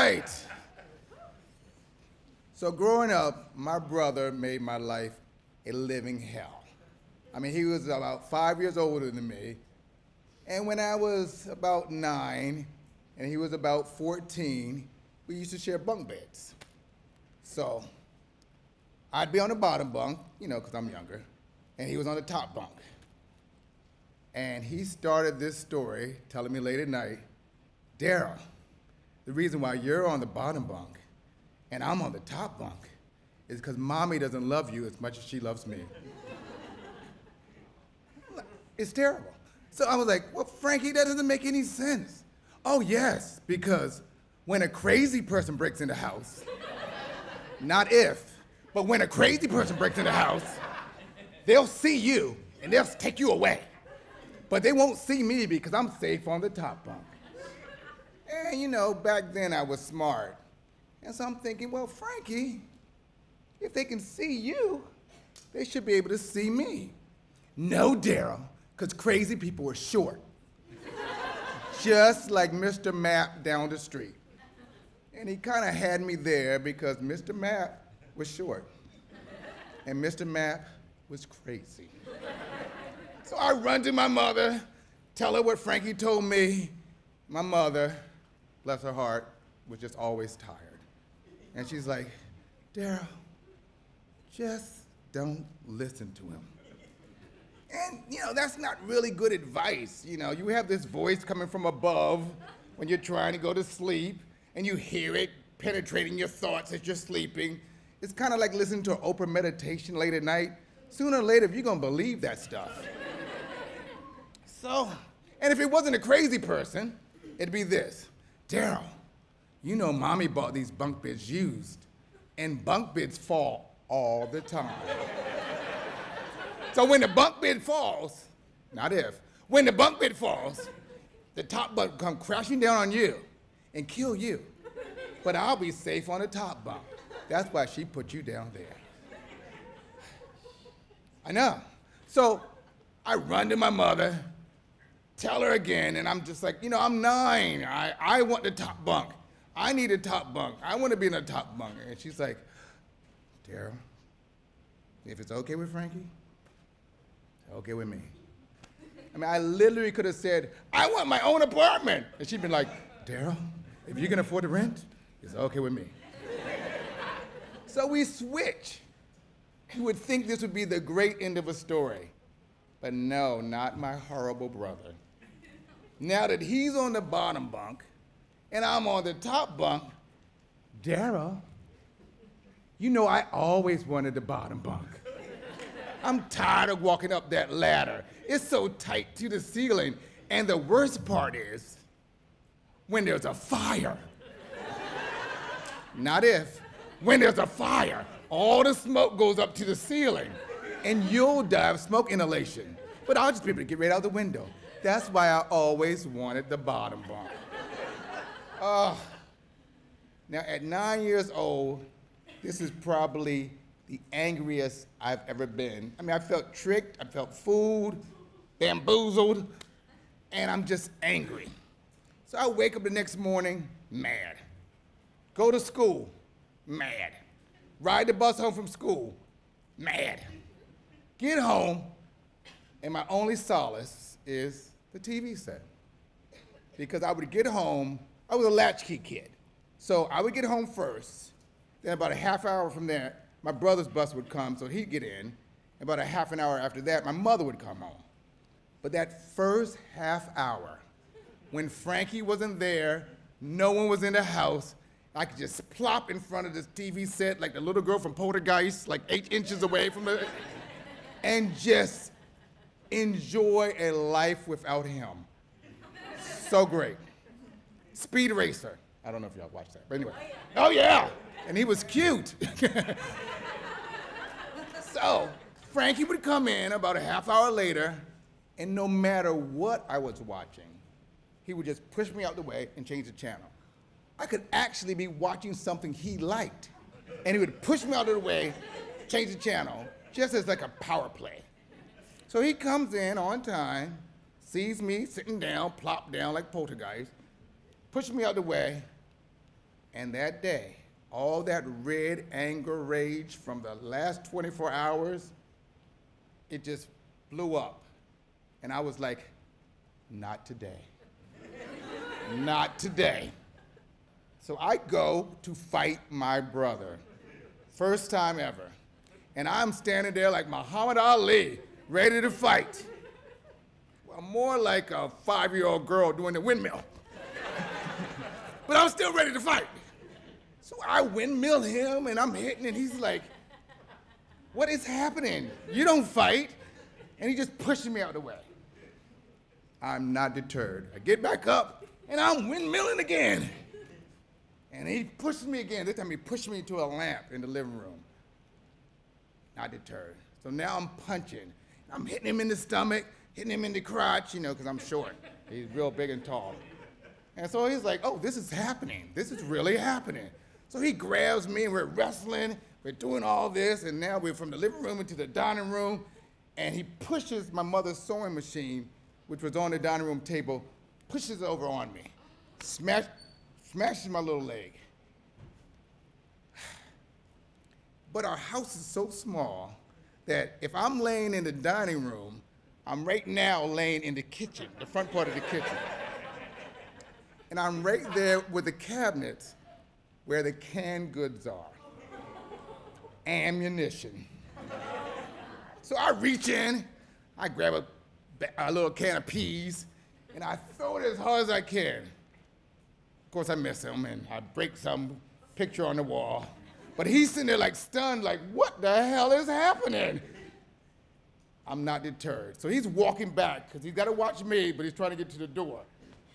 right. So growing up, my brother made my life a living hell. I mean, he was about 5 years older than me. And when I was about 9 and he was about 14, we used to share bunk beds. So I'd be on the bottom bunk, you know, because I'm younger, and he was on the top bunk. And he started this story telling me late at night, Darryl, the reason why you're on the bottom bunk and I'm on the top bunk is because mommy doesn't love you as much as she loves me. It's terrible. So I was like, well, Frankie, that doesn't make any sense. Oh, yes, because when a crazy person breaks in the house, not if, but when a crazy person breaks in the house, they'll see you and they'll take you away. But they won't see me because I'm safe on the top bunk. And you know, back then I was smart. And so I'm thinking, well, Frankie, if they can see you, they should be able to see me. No, Darryl, because crazy people are short. Just like Mr. Map down the street. And he kind of had me there because Mr. Map was short. And Mr. Map was crazy. So I run to my mother, tell her what Frankie told me. My mother, bless her heart, was just always tired. And she's like, Darryl, just don't listen to him. And, you know, that's not really good advice. You know, you have this voice coming from above when you're trying to go to sleep, and you hear it penetrating your thoughts as you're sleeping. It's kind of like listening to an Oprah meditation late at night. Sooner or later, you're going to believe that stuff. So, and if it wasn't a crazy person, it'd be this. Darryl, you know mommy bought these bunk beds used, and bunk beds fall all the time. So when the bunk bed falls, not if, when the bunk bed falls, the top bunk come crashing down on you and kill you. But I'll be safe on the top bunk. That's why she put you down there. I know. So I run to my mother, tell her again, and I'm just like, you know, I'm 9. I want the top bunk. I need a top bunk. I want to be in the top bunk. And she's like, Darryl, if it's okay with Frankie, it's okay with me. I mean, I literally could have said, I want my own apartment. And she'd been like, Darryl, if you can afford the rent, it's okay with me. So we switch. You would think this would be the great end of a story. But no, not my horrible brother. Now that he's on the bottom bunk and I'm on the top bunk, Darryl, you know I always wanted the bottom bunk. I'm tired of walking up that ladder. It's so tight to the ceiling. And the worst part is when there's a fire. Not if. When there's a fire, all the smoke goes up to the ceiling and you'll die of smoke inhalation. But I'll just be able to get right out the window. That's why I always wanted the bottom bunk. Now at 9 years old, this is probably the angriest I've ever been. I mean, I felt tricked, I felt fooled, bamboozled, and I'm just angry. So I wake up the next morning, mad. Go to school, mad. Ride the bus home from school, mad. Get home, and my only solace is the TV set. Because I would get home, I was a latchkey kid. So I would get home first, then about a half hour from there, my brother's bus would come, so he'd get in. About a half an hour after that, my mother would come home. But that first half hour, when Frankie wasn't there, no one was in the house, I could just plop in front of this TV set like the little girl from Poltergeist, like 8 inches away from the, and just enjoy a life without him. So great. Speed Racer. I don't know if y'all watched that, but anyway. Oh yeah, and he was cute. So Frankie would come in about a half hour later, and no matter what I was watching, he would just push me out the way and change the channel. I could actually be watching something he liked, and he would push me out of the way, change the channel, just as like a power play. So he comes in on time, sees me sitting down, plop down like Poltergeist, pushes me out the way, And that day, all that red anger rage from the last 24 hours, it just blew up. And I was like, not today. Not today. So I go to fight my brother. First time ever. And I'm standing there like Muhammad Ali, ready to fight. Well, more like a 5-year-old girl doing the windmill. But I'm still ready to fight. So I windmill him, and I'm hitting, and he's like, what is happening? You don't fight. And he just pushes me out of the way. I'm not deterred. I get back up, and I'm windmilling again. And he pushes me again. This time he pushed me into a lamp in the living room. Not deterred. So now I'm punching. I'm hitting him in the stomach, hitting him in the crotch, you know, because I'm short. He's real big and tall. And so he's like, oh, this is happening. This is really happening. So he grabs me, and we're wrestling. We're doing all this, and now we're from the living room into the dining room, and he pushes my mother's sewing machine, which was on the dining room table, pushes it over on me, smashes my little leg. But our house is so small that if I'm laying in the dining room, I'm right now laying in the kitchen, the front part of the kitchen. And I'm right there with the cabinets where the canned goods are. Ammunition. So I reach in, I grab a little can of peas, and I throw it as hard as I can. Of course, I miss him, and I break some picture on the wall. But he's sitting there like stunned, like, what the hell is happening? I'm not deterred. So he's walking back, because he's got to watch me, but he's trying to get to the door.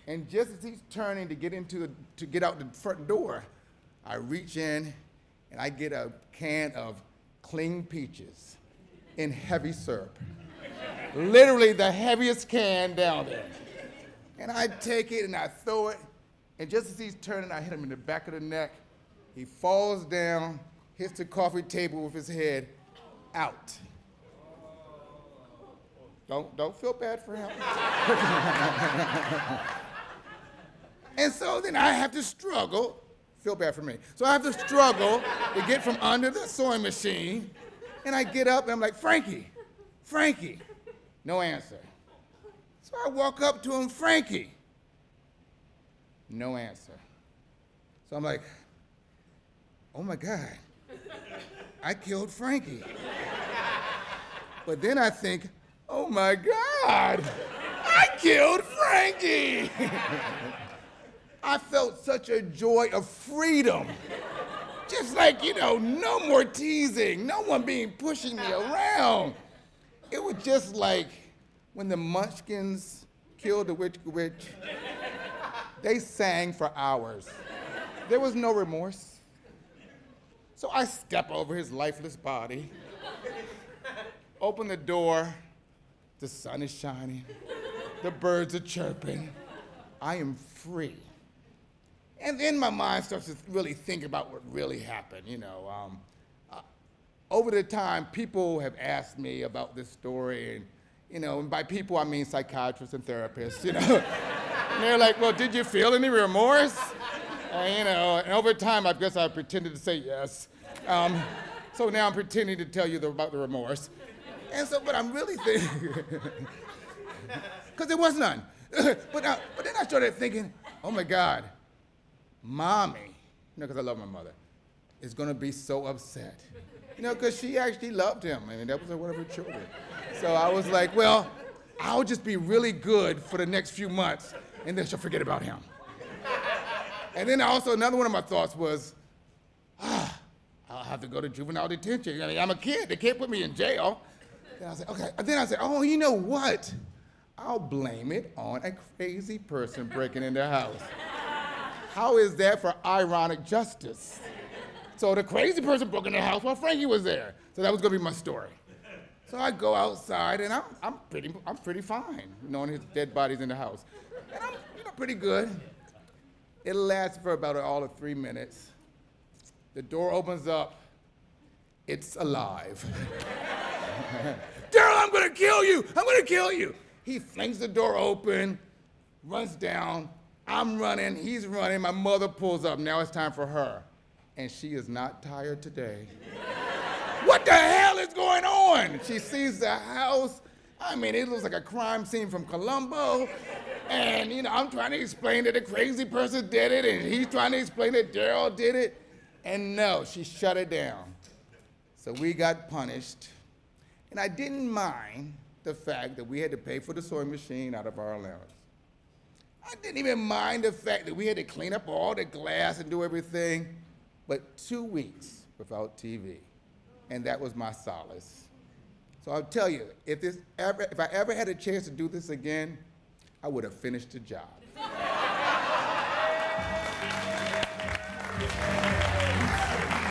And just as he's turning to get out the front door, I reach in, and I get a can of cling peaches in heavy syrup. Literally the heaviest can down there. And I take it and I throw it, and just as he's turning, I hit him in the back of the neck. He falls down, hits the coffee table with his head out. Don't feel bad for him. And so then I have to struggle. Feel bad for me. So I have to struggle to get from under the sewing machine, and I get up and I'm like, Frankie, no answer. So I walk up to him, Frankie, no answer. So I'm like, oh my God, I killed Frankie. But then I think, oh my God, I killed Frankie. I felt such a joy of freedom. Just like, you know, no more teasing, no one pushing me around. It was just like when the Munchkins killed the witch. They sang for hours. There was no remorse. So I step over his lifeless body, open the door, the sun is shining, the birds are chirping, I am free. And then my mind starts to really think about what really happened, you know. Over the time, people have asked me about this story, and, you know, and by people I mean psychiatrists and therapists, you know. And they're like, well, did you feel any remorse? You know, and over time, I guess I pretended to say yes. So now I'm pretending to tell you about the remorse. And so, but I'm really thinking, because there was none. But then I started thinking, oh my God, Mommy, you know, because I love my mother, is going to be so upset. You know, because she actually loved him. I mean, that was one of her children. So I was like, well, I'll just be really good for the next few months, and then she'll forget about him. And then also another one of my thoughts was, I'll have to go to juvenile detention. I mean, I'm a kid. They can't put me in jail. Then I said, okay. And then I said, oh, you know what? I'll blame it on a crazy person breaking in their house. How is that for ironic justice? So the crazy person broke in the house while Frankie was there. So that was gonna be my story. So I go outside, and I'm pretty fine, knowing his dead body's in the house. And I'm, you know, pretty good. It lasts for about all of 3 minutes. The door opens up. It's alive. Darryl, I'm gonna kill you! I'm gonna kill you! He flings the door open, runs down, I'm running, he's running, my mother pulls up, now it's time for her. And she is not tired today. What the hell is going on? She sees the house. I mean, it looks like a crime scene from Columbo. And, you know, I'm trying to explain that the crazy person did it, and he's trying to explain that Darryl did it. And no, she shut it down. So we got punished. And I didn't mind the fact that we had to pay for the sewing machine out of our allowance. I didn't even mind the fact that we had to clean up all the glass and do everything, but 2 weeks without TV, and that was my solace. So I'll tell you, if I ever had a chance to do this again, I would have finished the job.